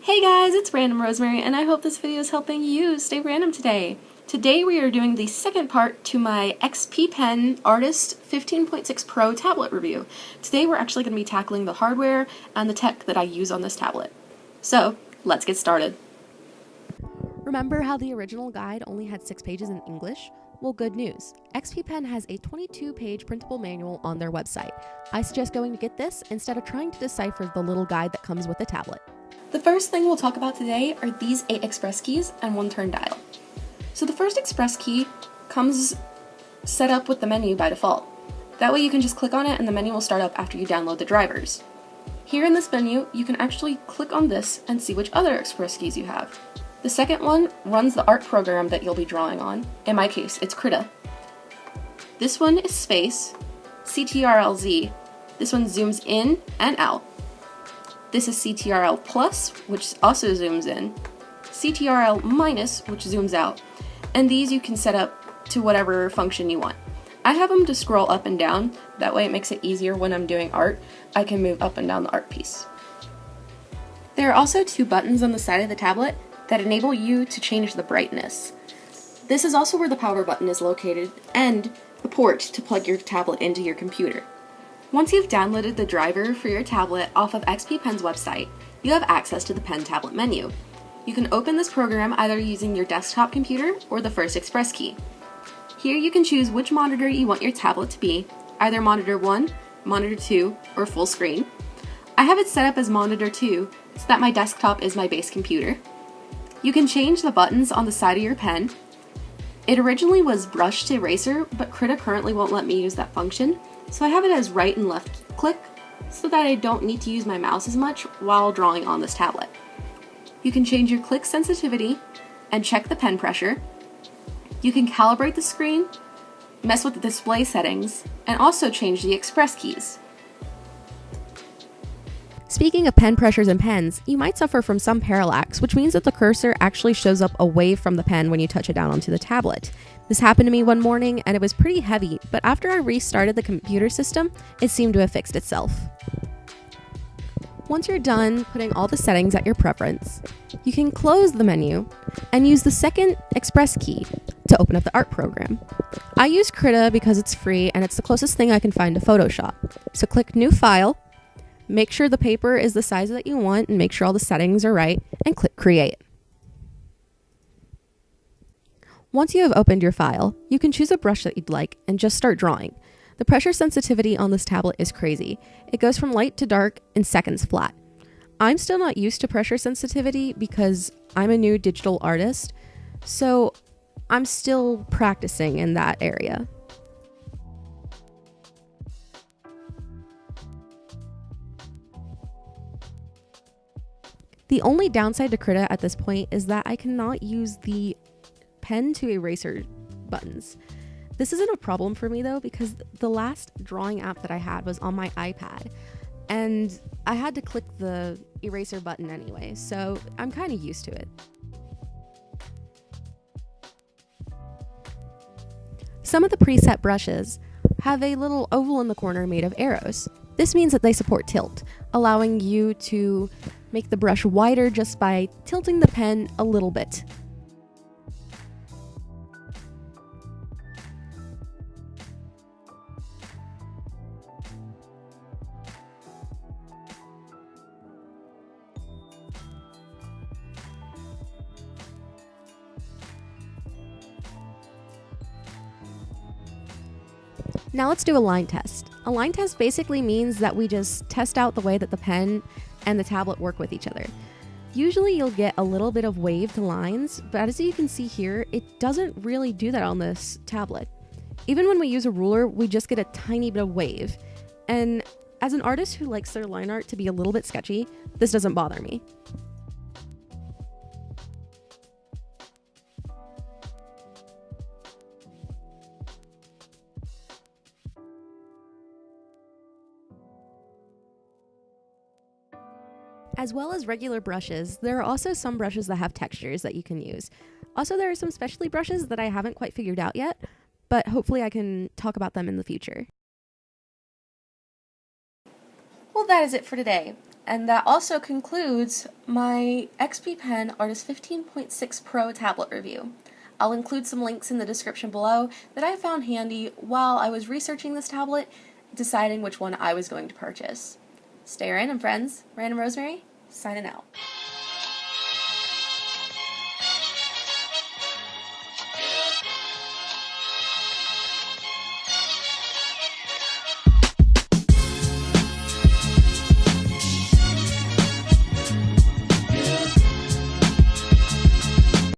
Hey guys, it's Random Rosemary, and I hope this video is helping you stay random today. Today we are doing the second part to my xppen Artist 15.6 Pro tablet review. Today we're actually going to be tackling the hardware and the tech that I use on this tablet. So, let's get started. Remember how the original guide only had 6 pages in English? Well, good news. xppen has a 22-page printable manual on their website. I suggest going to get this instead of trying to decipher the little guide that comes with the tablet. The first thing we'll talk about today are these 8 express keys and 1 turn dial. So the first express key comes set up with the menu by default. That way you can just click on it and the menu will start up after you download the drivers. Here in this menu, you can actually click on this and see which other express keys you have. The second one runs the art program that you'll be drawing on. In my case, it's Krita. This one is Space, CTRL-Z. This one zooms in and out. This is CTRL plus, which also zooms in, CTRL minus, which zooms out, and these you can set up to whatever function you want. I have them to scroll up and down, that way it makes it easier when I'm doing art. I can move up and down the art piece. There are also 2 buttons on the side of the tablet that enable you to change the brightness. This is also where the power button is located, and the port to plug your tablet into your computer. Once you've downloaded the driver for your tablet off of xppen's website, you have access to the Pen tablet menu. You can open this program either using your desktop computer or the first express key. Here you can choose which monitor you want your tablet to be, either monitor 1, monitor 2, or full screen. I have it set up as monitor 2 so that my desktop is my base computer. You can change the buttons on the side of your pen. It originally was brush to eraser, but Krita currently won't let me use that function. So I have it as right and left click so that I don't need to use my mouse as much while drawing on this tablet. You can change your click sensitivity and check the pen pressure. You can calibrate the screen, mess with the display settings, and also change the express keys. Speaking of pen pressures and pens, you might suffer from some parallax, which means that the cursor actually shows up away from the pen when you touch it down onto the tablet. This happened to me one morning and it was pretty heavy, but after I restarted the computer system, it seemed to have fixed itself. Once you're done putting all the settings at your preference, you can close the menu and use the second express key to open up the art program. I use Krita because it's free and it's the closest thing I can find to Photoshop. So click New File, make sure the paper is the size that you want and make sure all the settings are right, and click Create. Once you have opened your file, you can choose a brush that you'd like and just start drawing. The pressure sensitivity on this tablet is crazy. It goes from light to dark in seconds flat. I'm still not used to pressure sensitivity because I'm a new digital artist, so I'm still practicing in that area. The only downside to Krita at this point is that I cannot use the pen to eraser buttons. This isn't a problem for me though, because the last drawing app that I had was on my iPad and I had to click the eraser button anyway, so I'm kind of used to it. Some of the preset brushes have a little oval in the corner made of arrows. This means that they support tilt, allowing you to make the brush wider just by tilting the pen a little bit. Now let's do a line test. A line test basically means that we just test out the way that the pen and the tablet work with each other. Usually you'll get a little bit of waved lines, but as you can see here, it doesn't really do that on this tablet. Even when we use a ruler, we just get a tiny bit of wave. And as an artist who likes their line art to be a little bit sketchy, this doesn't bother me. As well as regular brushes, there are also some brushes that have textures that you can use. Also, there are some specialty brushes that I haven't quite figured out yet, but hopefully I can talk about them in the future. Well, that is it for today. And that also concludes my XP Artist 15.6 Pro tablet review. I'll include some links in the description below that I found handy while I was researching this tablet, deciding which one I was going to purchase. Stay random, friends. Random Rosemary, signing out.